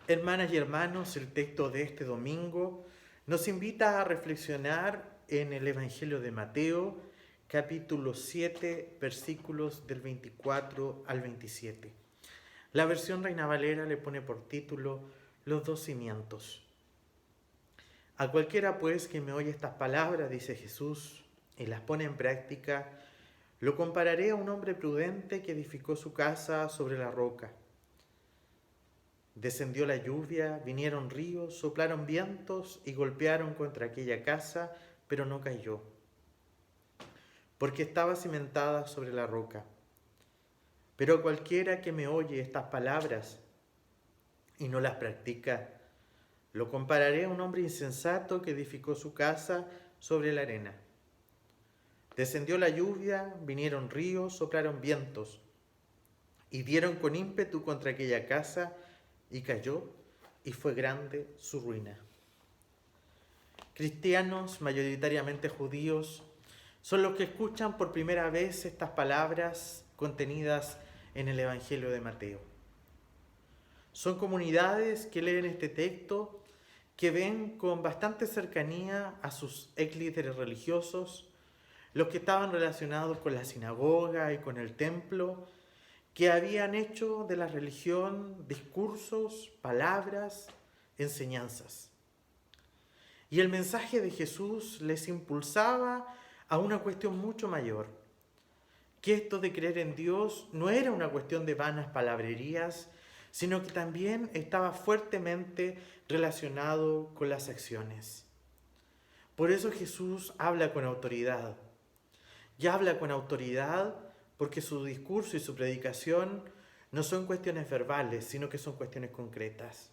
Hermanas y hermanos, el texto de este domingo nos invita a reflexionar en el Evangelio de Mateo, capítulo 7, versículos del 24 al 27. La versión Reina Valera le pone por título Los dos cimientos. A cualquiera pues que me oye estas palabras, dice Jesús, y las pone en práctica, lo compararé a un hombre prudente que edificó su casa sobre la roca. Descendió la lluvia, vinieron ríos, soplaron vientos y golpearon contra aquella casa, pero no cayó, porque estaba cimentada sobre la roca. Pero cualquiera que me oye estas palabras y no las practica, lo compararé a un hombre insensato que edificó su casa sobre la arena. Descendió la lluvia, vinieron ríos, soplaron vientos y dieron con ímpetu contra aquella casa, y cayó, y fue grande su ruina. Cristianos, mayoritariamente judíos, son los que escuchan por primera vez estas palabras contenidas en el Evangelio de Mateo. Son comunidades que leen este texto, que ven con bastante cercanía a sus ex líderes religiosos, los que estaban relacionados con la sinagoga y con el templo, que habían hecho de la religión discursos, palabras, enseñanzas. Y el mensaje de Jesús les impulsaba a una cuestión mucho mayor, que esto de creer en Dios no era una cuestión de vanas palabrerías, sino que también estaba fuertemente relacionado con las acciones. Por eso Jesús habla con autoridad, y habla con autoridad porque su discurso y su predicación no son cuestiones verbales, sino que son cuestiones concretas.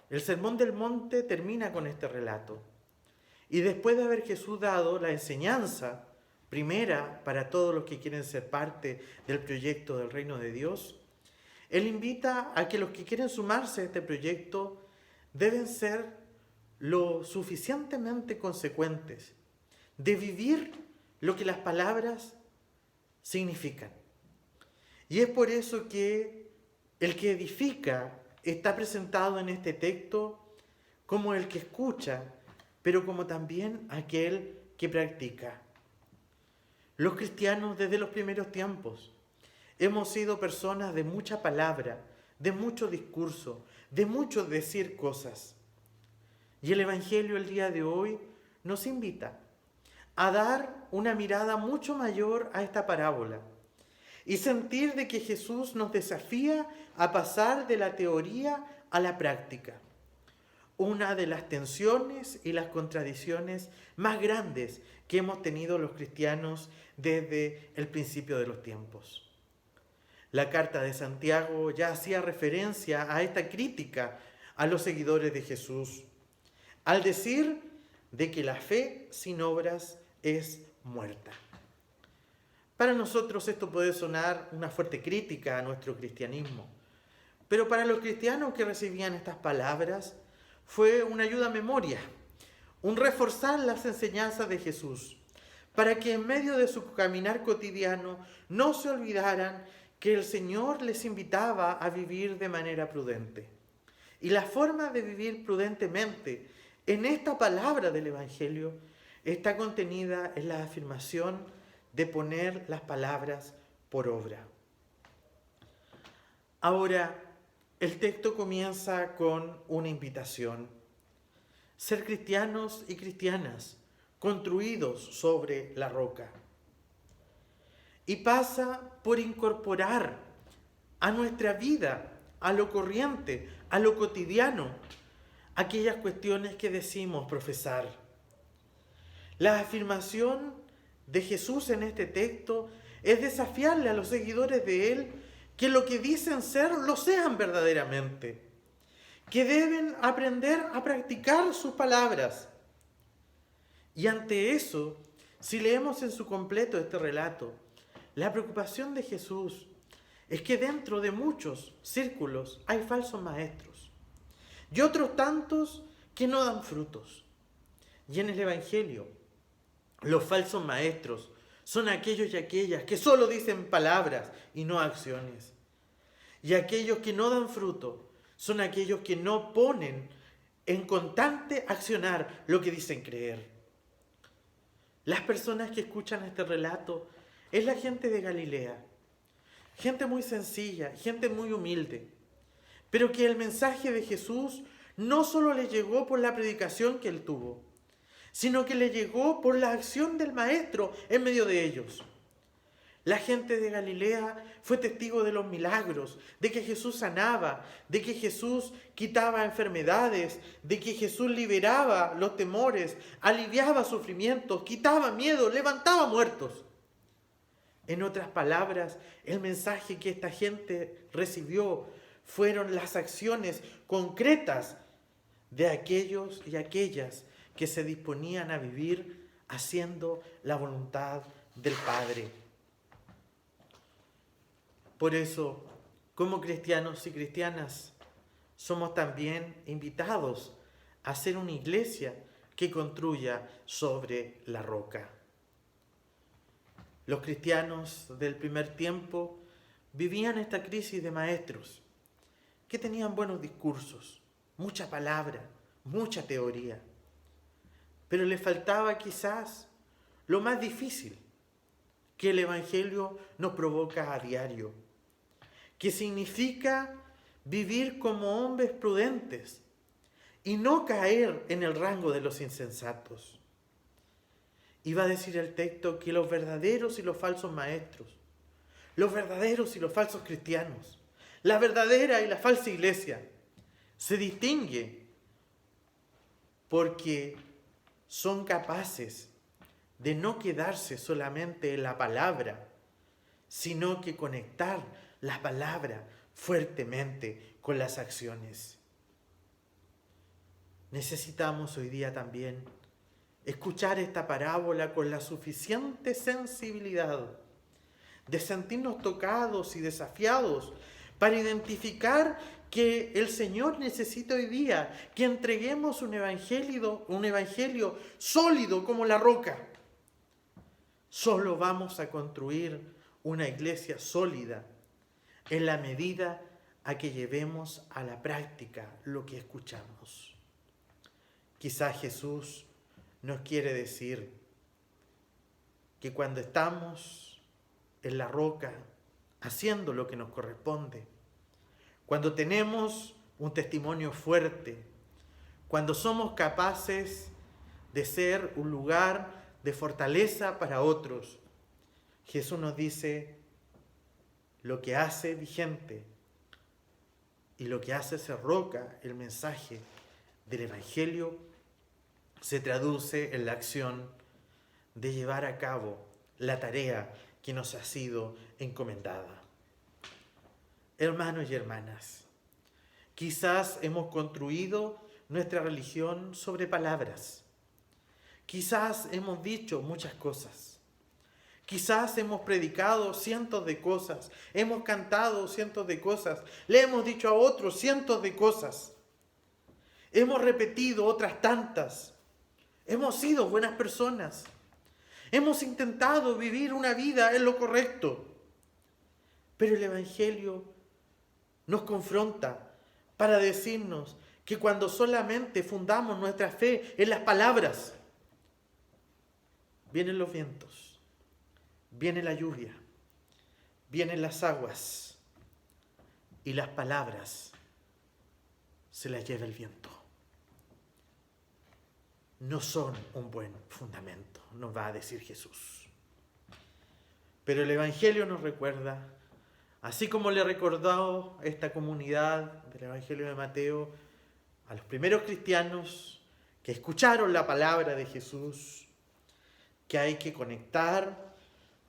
El Sermón del Monte termina con este relato. Y después de haber Jesús dado la enseñanza primera para todos los que quieren ser parte del proyecto del reino de Dios, Él invita a que los que quieren sumarse a este proyecto deben ser lo suficientemente consecuentes de vivir lo que las palabras significan. Y es por eso que el que edifica está presentado en este texto como el que escucha, pero como también aquel que practica. Los cristianos desde los primeros tiempos hemos sido personas de mucha palabra, de mucho discurso, de mucho decir cosas. Y el Evangelio el día de hoy nos invita a dar una mirada mucho mayor a esta parábola y sentir de que Jesús nos desafía a pasar de la teoría a la práctica. Una de las tensiones y las contradicciones más grandes que hemos tenido los cristianos desde el principio de los tiempos. La carta de Santiago ya hacía referencia a esta crítica a los seguidores de Jesús, al decir de que la fe sin obras es muerta. Para nosotros esto puede sonar una fuerte crítica a nuestro cristianismo, pero para los cristianos que recibían estas palabras fue una ayuda a memoria, un reforzar las enseñanzas de Jesús, para que en medio de su caminar cotidiano no se olvidaran que el Señor les invitaba a vivir de manera prudente. Y la forma de vivir prudentemente en esta palabra del Evangelio está contenida en la afirmación de poner las palabras por obra. Ahora, el texto comienza con una invitación. Ser cristianos y cristianas, construidos sobre la roca. Y pasa por incorporar a nuestra vida, a lo corriente, a lo cotidiano, aquellas cuestiones que decimos profesar. La afirmación de Jesús en este texto es desafiarle a los seguidores de Él que lo que dicen ser lo sean verdaderamente, que deben aprender a practicar sus palabras. Y ante eso, si leemos en su completo este relato, la preocupación de Jesús es que dentro de muchos círculos hay falsos maestros y otros tantos que no dan frutos. Y en el Evangelio, los falsos maestros son aquellos y aquellas que solo dicen palabras y no acciones. Y aquellos que no dan fruto son aquellos que no ponen en constante accionar lo que dicen creer. Las personas que escuchan este relato es la gente de Galilea, gente muy sencilla, gente muy humilde, pero que el mensaje de Jesús no solo le llegó por la predicación que él tuvo, sino que le llegó por la acción del Maestro en medio de ellos. La gente de Galilea fue testigo de los milagros, de que Jesús sanaba, de que Jesús quitaba enfermedades, de que Jesús liberaba los temores, aliviaba sufrimientos, quitaba miedo, levantaba muertos. En otras palabras, el mensaje que esta gente recibió fueron las acciones concretas de aquellos y aquellas que se disponían a vivir haciendo la voluntad del Padre. Por eso, como cristianos y cristianas, somos también invitados a ser una iglesia que construya sobre la roca. Los cristianos del primer tiempo vivían esta crisis de maestros que tenían buenos discursos, mucha palabra, mucha teoría, pero les faltaba quizás lo más difícil que el Evangelio nos provoca a diario, que significa vivir como hombres prudentes y no caer en el rango de los insensatos. Iba a decir el texto que los verdaderos y los falsos maestros, los verdaderos y los falsos cristianos, la verdadera y la falsa iglesia, se distingue porque son capaces de no quedarse solamente en la palabra, sino que conectar la palabra fuertemente con las acciones. Necesitamos hoy día también escuchar esta parábola con la suficiente sensibilidad de sentirnos tocados y desafiados para identificar que el Señor necesita hoy día que entreguemos un evangelio sólido como la roca. Solo vamos a construir una iglesia sólida en la medida a que llevemos a la práctica lo que escuchamos. Quizás Jesús nos quiere decir que cuando estamos en la roca haciendo lo que nos corresponde, cuando tenemos un testimonio fuerte, cuando somos capaces de ser un lugar de fortaleza para otros, Jesús nos dice lo que hace vigente y lo que hace ser roca el mensaje del Evangelio se traduce en la acción de llevar a cabo la tarea que nos ha sido encomendada. Hermanos y hermanas, quizás hemos construido nuestra religión sobre palabras. Quizás hemos dicho muchas cosas. Quizás hemos predicado cientos de cosas, hemos cantado cientos de cosas, le hemos dicho a otros cientos de cosas. Hemos repetido otras tantas. Hemos sido buenas personas. Hemos intentado vivir una vida en lo correcto. Pero el Evangelio nos confronta para decirnos que cuando solamente fundamos nuestra fe en las palabras, vienen los vientos, viene la lluvia, vienen las aguas y las palabras se las lleva el viento. No son un buen fundamento, nos va a decir Jesús. Pero el Evangelio nos recuerda, así como le recordó esta comunidad del Evangelio de Mateo a los primeros cristianos que escucharon la palabra de Jesús, que hay que conectar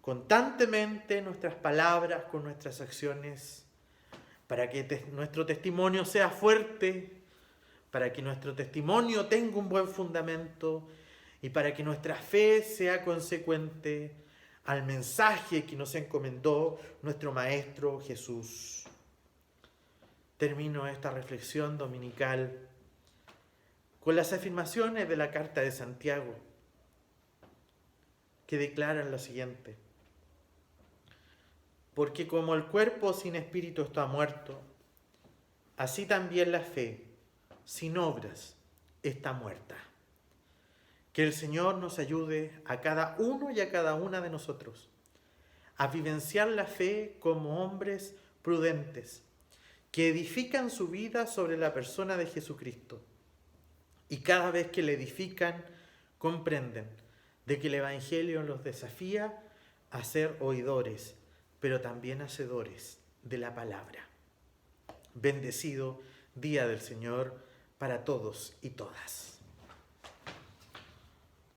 constantemente nuestras palabras con nuestras acciones para que nuestro testimonio sea fuerte, para que nuestro testimonio tenga un buen fundamento y para que nuestra fe sea consecuente al mensaje que nos encomendó nuestro Maestro Jesús. Termino esta reflexión dominical con las afirmaciones de la Carta de Santiago, que declaran lo siguiente: porque como el cuerpo sin espíritu está muerto, así también la fe, sin obras, está muerta. Que el Señor nos ayude a cada uno y a cada una de nosotros a vivenciar la fe como hombres prudentes, que edifican su vida sobre la persona de Jesucristo. Y cada vez que le edifican, comprenden de que el Evangelio los desafía a ser oidores, pero también hacedores de la palabra. Bendecido día del Señor para todos y todas.